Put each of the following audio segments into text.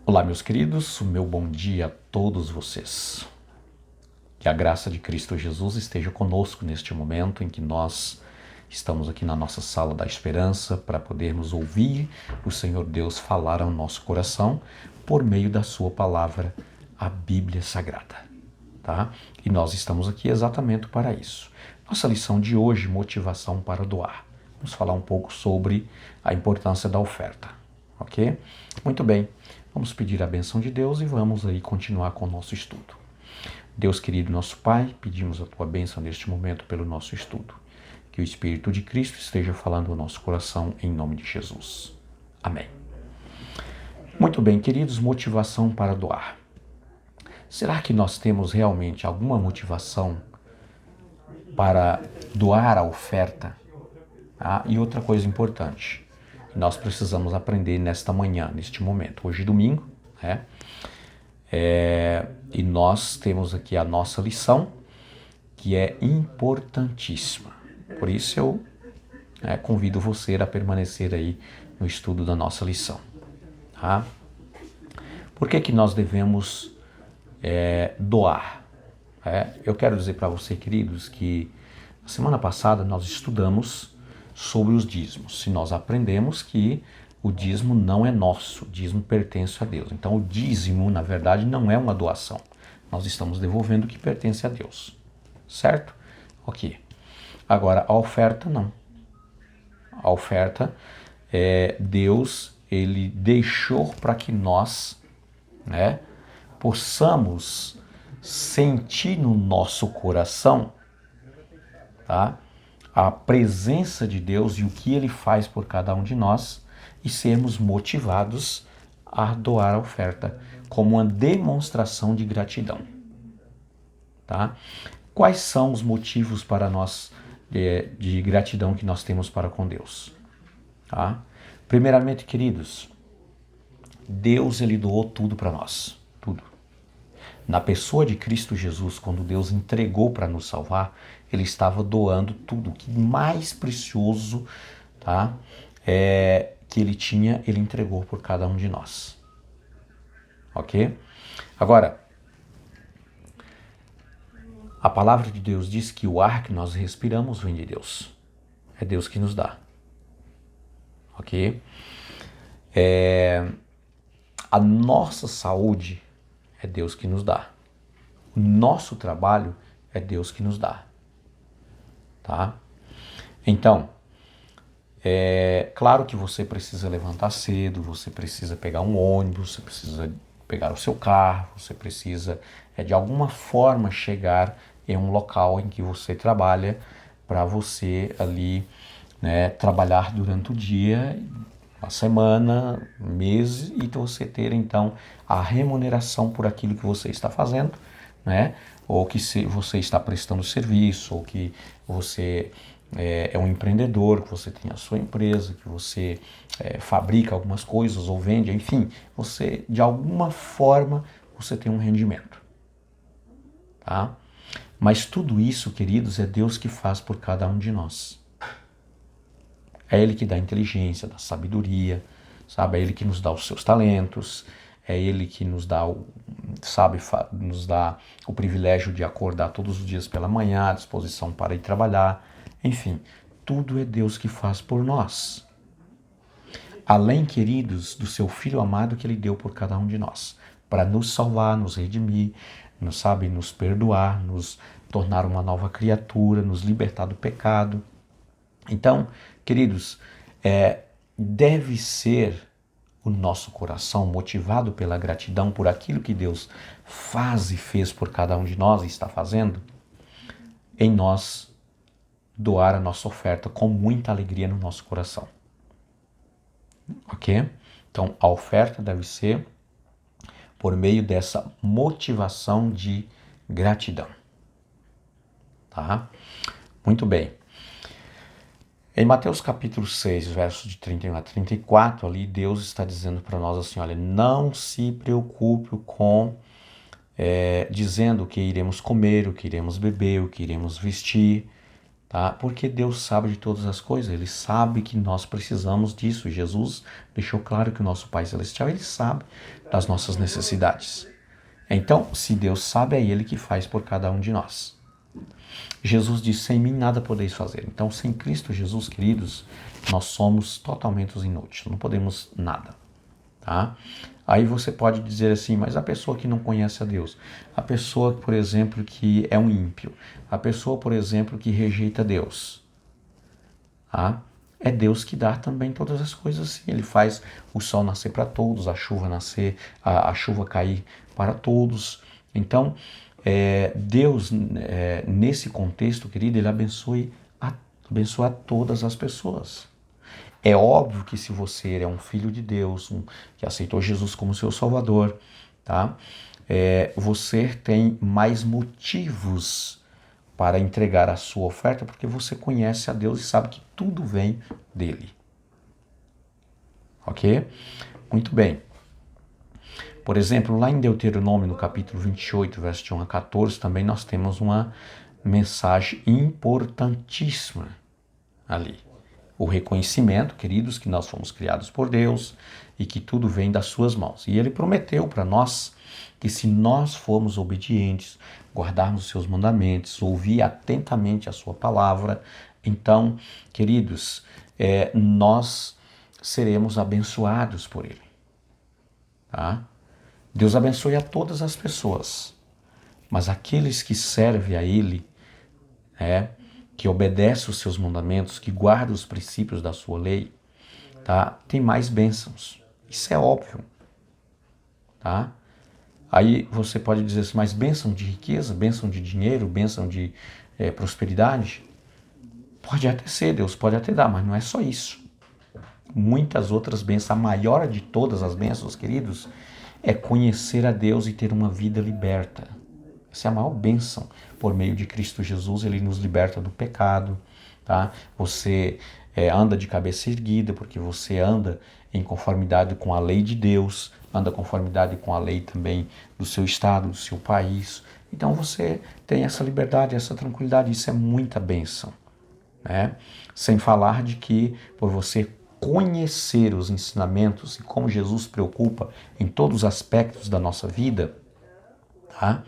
Olá, meus queridos, o meu bom dia a todos vocês. Que a graça de Cristo Jesus esteja conosco neste momento em que nós estamos aqui na nossa sala da esperança para podermos ouvir o Senhor Deus falar ao nosso coração por meio da sua palavra, a Bíblia Sagrada, tá? E nós estamos aqui exatamente para isso. Nossa lição de hoje, motivação para doar. Vamos falar um pouco sobre a importância da oferta, ok? Muito bem, vamos pedir a bênção de Deus e vamos aí continuar com o nosso estudo. Deus querido, nosso Pai, pedimos a Tua bênção neste momento pelo nosso estudo. Que o Espírito de Cristo esteja falando ao nosso coração em nome de Jesus. Amém. Muito bem, queridos, motivação para doar. Será que nós temos realmente alguma motivação para doar a oferta? E outra coisa importante, nós precisamos aprender nesta manhã, neste momento. Hoje é domingo, né? E nós temos aqui a nossa lição, que é importantíssima. Por isso eu convido você a permanecer aí no estudo da nossa lição. Tá? Por que nós devemos doar? Eu quero dizer para você, queridos, que na semana passada nós estudamos sobre os dízimos. Se nós aprendemos que o dízimo não é nosso, o dízimo pertence a Deus. Então o dízimo, na verdade, não é uma doação. Nós estamos devolvendo o que pertence a Deus. Certo? Ok. Agora, a oferta não. A oferta, Deus, Ele deixou para que nós, possamos sentir no nosso coração, tá? A presença de Deus e o que Ele faz por cada um de nós e sermos motivados a doar a oferta como uma demonstração de gratidão. Tá? Quais são os motivos para nós de gratidão que nós temos para com Deus? Tá? Primeiramente, queridos, Deus ele doou tudo para nós, tudo. Na pessoa de Cristo Jesus, quando Deus entregou para nos salvar, Ele estava doando tudo, o que mais precioso, tá? Que Ele tinha, Ele entregou por cada um de nós. Ok? Agora, a palavra de Deus diz que o ar que nós respiramos vem de Deus. É Deus que nos dá. Ok? A nossa saúde é Deus que nos dá. O nosso trabalho é Deus que nos dá. Tá? Então, claro que você precisa levantar cedo, você precisa pegar um ônibus, você precisa pegar o seu carro, você precisa de alguma forma chegar em um local em que você trabalha para você ali trabalhar durante o dia, uma semana, meses, e você ter então a remuneração por aquilo que você está fazendo, ou que você está prestando serviço, ou que você é um empreendedor, que você tem a sua empresa, que você fabrica algumas coisas ou vende, enfim, você de alguma forma você tem um rendimento. Tá? Mas tudo isso, queridos, é Deus que faz por cada um de nós. É Ele que dá inteligência, dá sabedoria, sabe? É Ele que nos dá os seus talentos, é Ele que nos dá nos dá o privilégio de acordar todos os dias pela manhã, à disposição para ir trabalhar. Enfim, tudo é Deus que faz por nós. Além, queridos, do seu Filho amado que Ele deu por cada um de nós, para nos salvar, nos redimir, nos perdoar, nos tornar uma nova criatura, nos libertar do pecado. Então, queridos, deve ser o nosso coração motivado pela gratidão por aquilo que Deus faz e fez por cada um de nós e está fazendo, em nós doar a nossa oferta com muita alegria no nosso coração. Ok? Então, a oferta deve ser por meio dessa motivação de gratidão. Tá? Muito bem. Em Mateus capítulo 6, versos de 31 a 34, ali Deus está dizendo para nós assim, olha, não se preocupe com dizendo o que iremos comer, o que iremos beber, o que iremos vestir, tá? Porque Deus sabe de todas as coisas, Ele sabe que nós precisamos disso. Jesus deixou claro que o nosso Pai Celestial, Ele sabe das nossas necessidades. Então, se Deus sabe, é Ele que faz por cada um de nós. Jesus disse, sem mim nada podeis fazer. Então, sem Cristo Jesus, queridos, nós somos totalmente inúteis, não podemos nada, tá? Aí você pode dizer assim, mas a pessoa que não conhece a Deus, a pessoa, por exemplo, que é um ímpio, a pessoa, por exemplo, que rejeita Deus, tá? É Deus que dá também todas as coisas assim. Ele faz o sol nascer para todos, a chuva nascer, a chuva cair para todos. Então, Deus, nesse contexto, querido, Ele abençoa todas as pessoas. É óbvio que se você é um filho de Deus, que aceitou Jesus como seu Salvador, tá? Você tem mais motivos para entregar a sua oferta, porque você conhece a Deus e sabe que tudo vem dele. Ok? Muito bem. Por exemplo, lá em Deuteronômio, no capítulo 28, verso de 1 a 14, também nós temos uma mensagem importantíssima ali. O reconhecimento, queridos, que nós fomos criados por Deus e que tudo vem das suas mãos. E Ele prometeu para nós que se nós formos obedientes, guardarmos os seus mandamentos, ouvir atentamente a sua palavra, então, queridos, nós seremos abençoados por Ele. Tá? Deus abençoe a todas as pessoas, mas aqueles que servem a Ele, que obedecem os seus mandamentos, que guardam os princípios da sua lei, tá? Tem mais bênçãos. Isso é óbvio, tá? Aí você pode dizer assim, mas bênção de riqueza, bênção de dinheiro, bênção de prosperidade? Pode até ser, Deus pode até dar, mas não é só isso. Muitas outras bênçãos, a maior de todas as bênçãos, queridos, é conhecer a Deus e ter uma vida liberta. Essa é a maior bênção. Por meio de Cristo Jesus, Ele nos liberta do pecado, tá? Você anda de cabeça erguida, porque você anda em conformidade com a lei de Deus, anda em conformidade com a lei também do seu estado, do seu país. Então você tem essa liberdade, essa tranquilidade, isso é muita bênção, né? Sem falar de que por você conhecer os ensinamentos e como Jesus se preocupa em todos os aspectos da nossa vida, tá?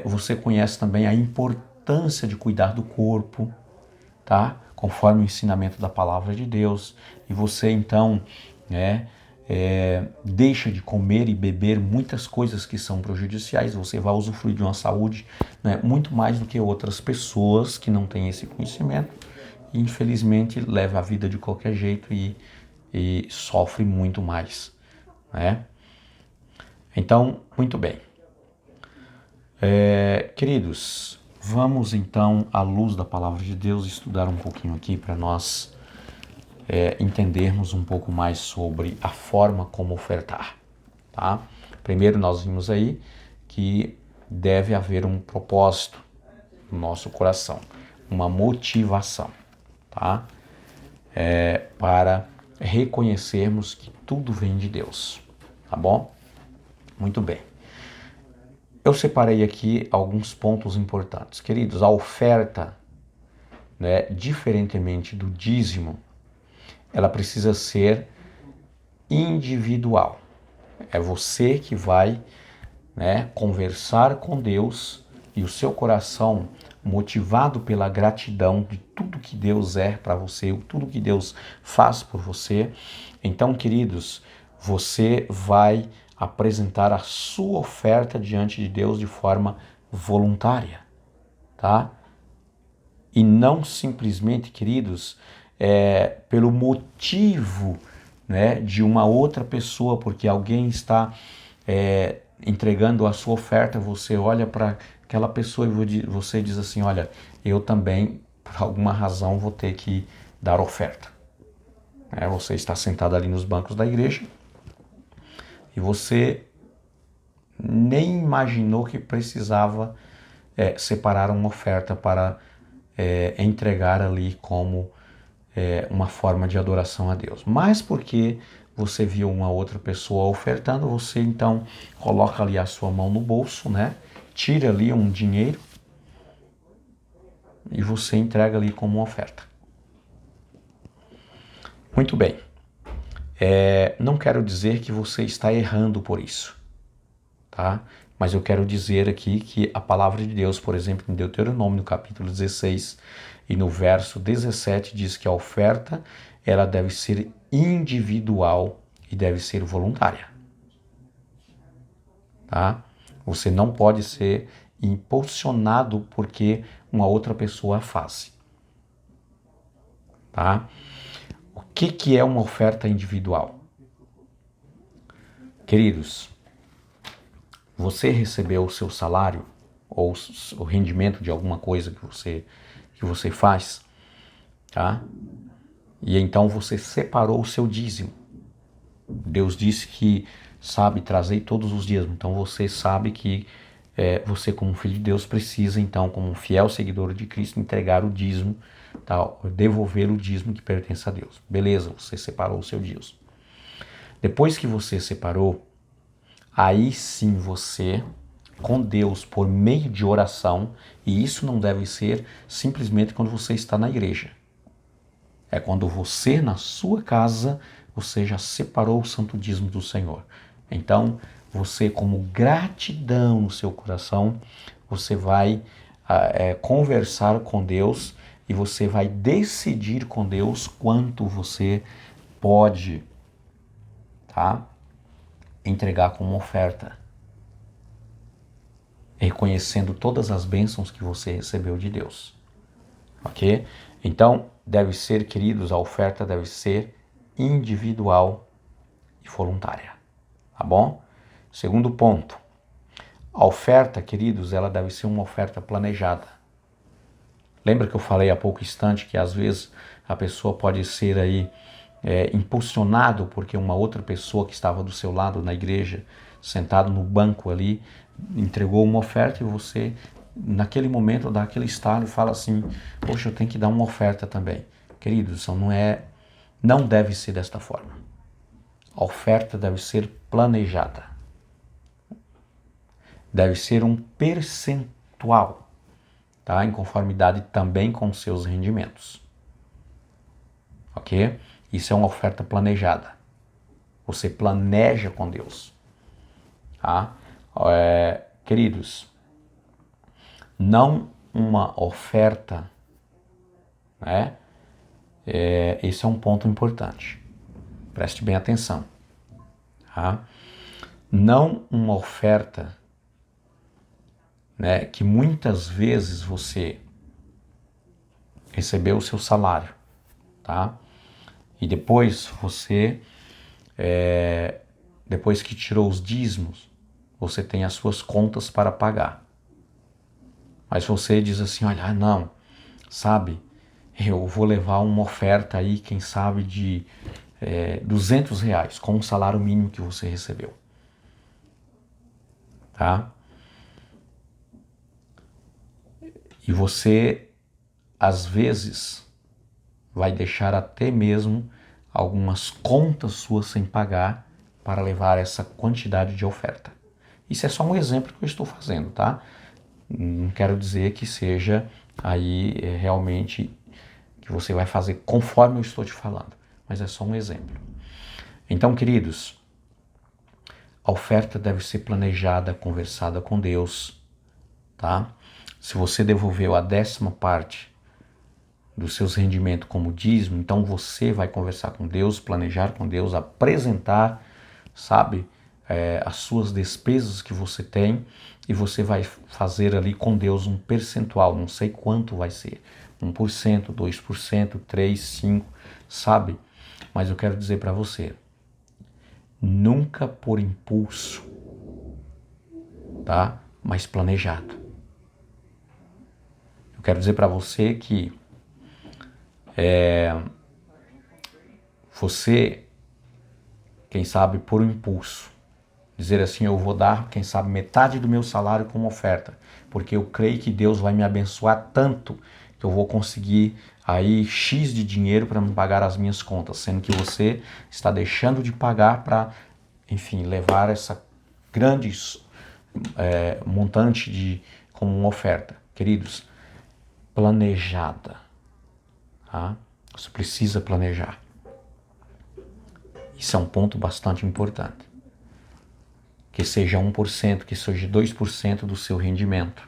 Você conhece também a importância de cuidar do corpo, tá? Conforme o ensinamento da palavra de Deus. E você então deixa de comer e beber muitas coisas que são prejudiciais. Você vai usufruir de uma saúde, né, muito mais do que outras pessoas que não têm esse conhecimento e infelizmente leva a vida de qualquer jeito e sofre muito mais, né? Então, muito bem. Queridos, vamos então, à luz da palavra de Deus, estudar um pouquinho aqui para nós entendermos um pouco mais sobre a forma como ofertar, tá? Primeiro nós vimos aí que deve haver um propósito no nosso coração, uma motivação, tá? Para reconhecermos que tudo vem de Deus, tá bom? Muito bem. Eu separei aqui alguns pontos importantes. Queridos, a oferta, né, diferentemente do dízimo, ela precisa ser individual. É você que vai, né, conversar com Deus e o seu coração motivado pela gratidão de tudo que Deus é para você, tudo que Deus faz por você. Então, queridos, você vai apresentar a sua oferta diante de Deus de forma voluntária, tá? E não simplesmente, queridos, pelo motivo, né, de uma outra pessoa, porque alguém está entregando a sua oferta, você olha para aquela pessoa e você diz assim, olha, eu também, por alguma razão, vou ter que dar oferta. Você está sentado ali nos bancos da igreja e você nem imaginou que precisava separar uma oferta para entregar ali como uma forma de adoração a Deus. Mas porque você viu uma outra pessoa ofertando, você então coloca ali a sua mão no bolso, né? Tira ali um dinheiro e você entrega ali como uma oferta. Muito bem. Não quero dizer que você está errando por isso, tá? Mas eu quero dizer aqui que a palavra de Deus, por exemplo, em Deuteronômio, no capítulo 16 e no verso 17, diz que a oferta ela deve ser individual e deve ser voluntária, tá? Você não pode ser impulsionado porque uma outra pessoa faz, tá? O que é uma oferta individual? Queridos, você recebeu o seu salário ou o rendimento de alguma coisa que você faz, tá? E então você separou o seu dízimo. Deus disse que sabe trazer todos os dias. Então você sabe que você como filho de Deus precisa então, como um fiel seguidor de Cristo, entregar o dízimo, tá? Devolver o dízimo que pertence a Deus. Beleza, você separou o seu dízimo. Depois que você separou, aí sim você, com Deus, por meio de oração, e isso não deve ser simplesmente quando você está na igreja. É quando você, na sua casa, você já separou o santo dízimo do Senhor. Então, você, como gratidão no seu coração, você vai conversar com Deus e você vai decidir com Deus quanto você pode, tá? Entregar como oferta, reconhecendo todas as bênçãos que você recebeu de Deus, ok? Então, deve ser, queridos, a oferta deve ser individual e voluntária, tá bom? Segundo ponto, a oferta, queridos, ela deve ser uma oferta planejada. Lembra que eu falei há pouco instante que às vezes a pessoa pode ser aí impulsionado porque uma outra pessoa que estava do seu lado na igreja, sentado no banco ali, entregou uma oferta e você, naquele momento, dá aquele estalo e fala assim, poxa, eu tenho que dar uma oferta também. Queridos, não deve ser desta forma. A oferta deve ser planejada. Deve ser um percentual, tá? Em conformidade também com seus rendimentos. Ok? Isso é uma oferta planejada. Você planeja com Deus. Tá? Queridos, não uma oferta, né? Esse é um ponto importante. Preste bem atenção. Tá? Não uma oferta, né, que muitas vezes você recebeu o seu salário, tá? E depois você, depois que tirou os dízimos, você tem as suas contas para pagar. Mas você diz assim, olha, não, sabe, eu vou levar uma oferta aí, quem sabe de R$ 200 com o salário mínimo que você recebeu. Tá? E você, às vezes, vai deixar até mesmo algumas contas suas sem pagar para levar essa quantidade de oferta. Isso é só um exemplo que eu estou fazendo, tá? Não quero dizer que seja aí realmente que você vai fazer conforme eu estou te falando, mas é só um exemplo. Então, queridos, a oferta deve ser planejada, conversada com Deus, tá? Se você devolveu a 10ª parte dos seus rendimentos como dízimo, então você vai conversar com Deus, planejar com Deus, apresentar, sabe, as suas despesas que você tem e você vai fazer ali com Deus um percentual, não sei quanto vai ser, 1%, 2%, 3%, 5%, sabe? Mas eu quero dizer para você, nunca por impulso, tá? Mas planejado. Eu quero dizer para você que você, quem sabe por um impulso, dizer assim, eu vou dar, quem sabe, metade do meu salário como oferta, porque eu creio que Deus vai me abençoar tanto que eu vou conseguir aí X de dinheiro para me pagar as minhas contas, sendo que você está deixando de pagar para, enfim, levar essa grande montante como uma oferta. Queridos, planejada. Tá? Você precisa planejar. Isso é um ponto bastante importante. Que seja 1%, que seja 2% do seu rendimento.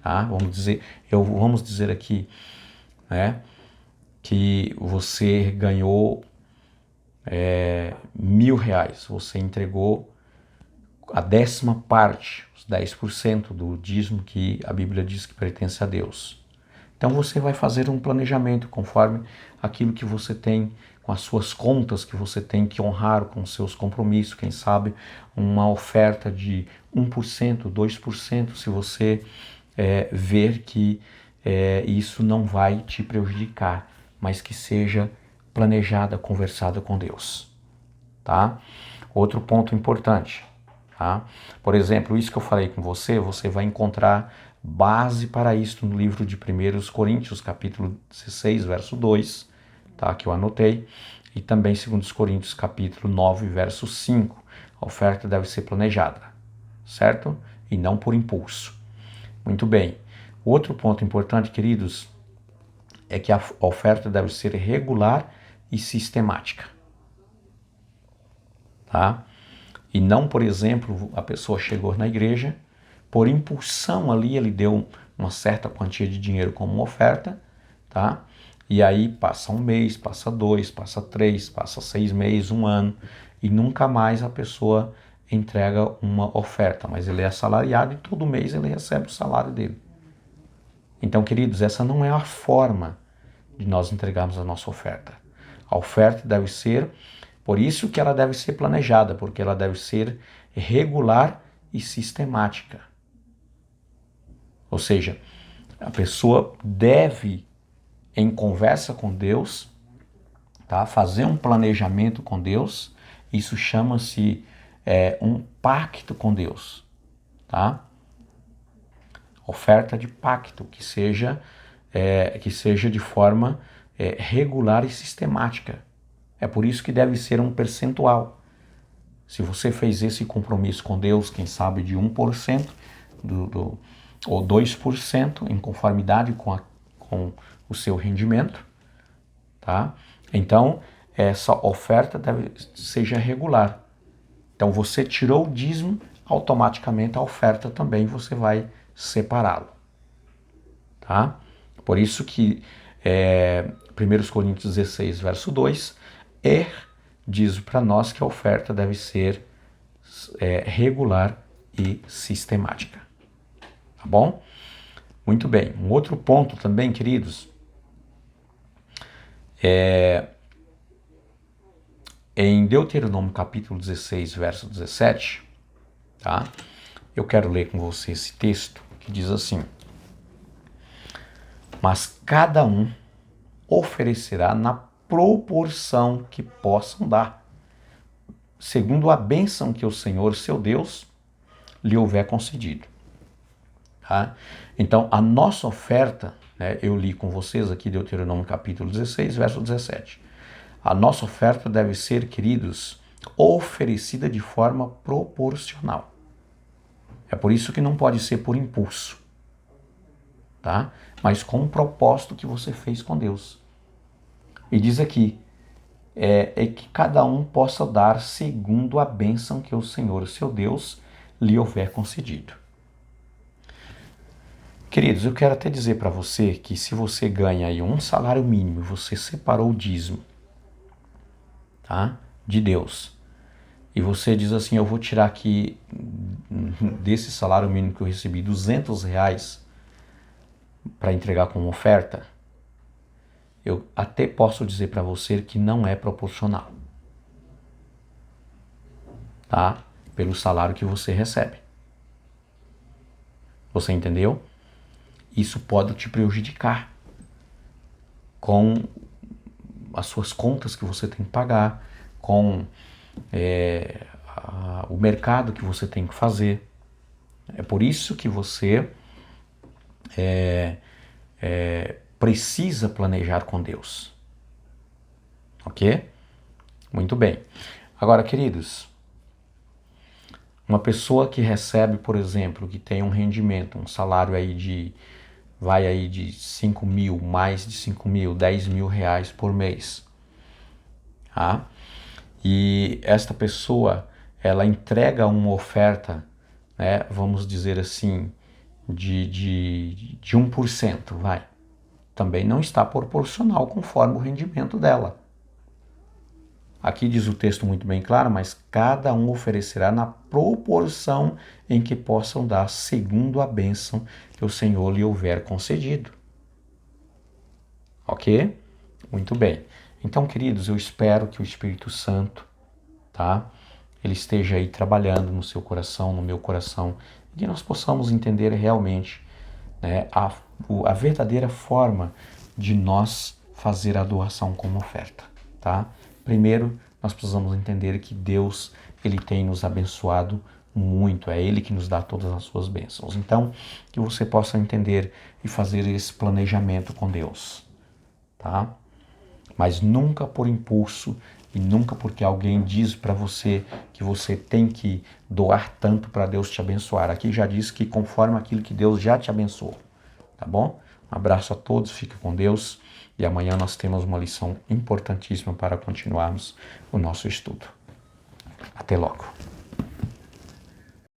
Tá? Vamos dizer aqui, né, que você ganhou R$ 1.000. Você entregou a 10ª parte, os 10% do dízimo que a Bíblia diz que pertence a Deus. Então você vai fazer um planejamento conforme aquilo que você tem, com as suas contas que você tem que honrar, com os seus compromissos, quem sabe uma oferta de 1%, 2%, se você ver que isso não vai te prejudicar, mas que seja planejada, conversada com Deus. Tá? Outro ponto importante. Tá? Por exemplo, isso que eu falei com você, você vai encontrar base para isso no livro de 1 Coríntios, capítulo 16, verso 2, tá? Que eu anotei, e também 2 Coríntios, capítulo 9, verso 5. A oferta deve ser planejada, certo? E não por impulso. Muito bem. Outro ponto importante, queridos, é que a oferta deve ser regular e sistemática. Tá? E não, por exemplo, a pessoa chegou na igreja, por impulsão ali, ele deu uma certa quantia de dinheiro como uma oferta, tá? E aí passa 1 mês, passa 2, passa 3, passa 6 meses, 1 ano, e nunca mais a pessoa entrega uma oferta, mas ele é assalariado e todo mês ele recebe o salário dele. Então, queridos, essa não é a forma de nós entregarmos a nossa oferta. A oferta deve ser, por isso que ela deve ser planejada, porque ela deve ser regular e sistemática. Ou seja, a pessoa deve, em conversa com Deus, tá, fazer um planejamento com Deus. Isso chama-se um pacto com Deus. Tá? Oferta de pacto, que seja de forma regular e sistemática. É por isso que deve ser um percentual. Se você fez esse compromisso com Deus, quem sabe de 1% ou 2% em conformidade com o seu rendimento, tá? Então, essa oferta seja regular. Então, você tirou o dízimo, automaticamente a oferta também você vai separá-lo. Tá? Por isso que 1 Coríntios 16, verso 2, diz para nós que a oferta deve ser regular e sistemática. Tá bom? Muito bem. Um outro ponto também, queridos, em Deuteronômio capítulo 16, verso 17, tá? Eu quero ler com você esse texto que diz assim: mas cada um oferecerá na proporção que possam dar, segundo a bênção que o Senhor, seu Deus, lhe houver concedido. Tá? Então, a nossa oferta, né, eu li com vocês aqui Deuteronômio capítulo 16, verso 17. A nossa oferta deve ser, queridos, oferecida de forma proporcional. É por isso que não pode ser por impulso, tá? Mas com o propósito que você fez com Deus. E diz aqui, que cada um possa dar segundo a bênção que o Senhor, seu Deus, lhe houver concedido. Queridos, eu quero até dizer para você que se você ganha aí um salário mínimo, você separou o dízimo, tá? De Deus, e você diz assim, eu vou tirar aqui desse salário mínimo que eu recebi R$ 200 para entregar como oferta, eu até posso dizer para você que não é proporcional, tá? Pelo salário que você recebe. Você entendeu? Isso pode te prejudicar com as suas contas que você tem que pagar, com o mercado que você tem que fazer. É por isso que você precisa planejar com Deus. Ok? Muito bem. Agora, queridos, uma pessoa que recebe, por exemplo, que tem um rendimento, um salário aí de vai aí de 5 mil, mais de 5 mil, 10 mil reais por mês. Tá? E esta pessoa, ela entrega uma oferta, né, vamos dizer assim, de 1%, vai. Também não está proporcional conforme o rendimento dela. Aqui diz o texto muito bem claro, mas cada um oferecerá na proporção em que possam dar, segundo a bênção que o Senhor lhe houver concedido. Ok? Muito bem. Então, queridos, eu espero que o Espírito Santo, tá? Ele esteja aí trabalhando no seu coração, no meu coração, e que nós possamos entender realmente, né, a verdadeira forma de nós fazer a doação como oferta, tá? Primeiro, nós precisamos entender que Deus, Ele tem nos abençoado muito, é Ele que nos dá todas as suas bênçãos. Então, que você possa entender e fazer esse planejamento com Deus, tá? Mas nunca por impulso e nunca porque alguém diz para você que você tem que doar tanto para Deus te abençoar. Aqui já diz que conforme aquilo que Deus já te abençoou, tá bom? Um abraço a todos, fique com Deus e amanhã nós temos uma lição importantíssima para continuarmos o nosso estudo. Até logo.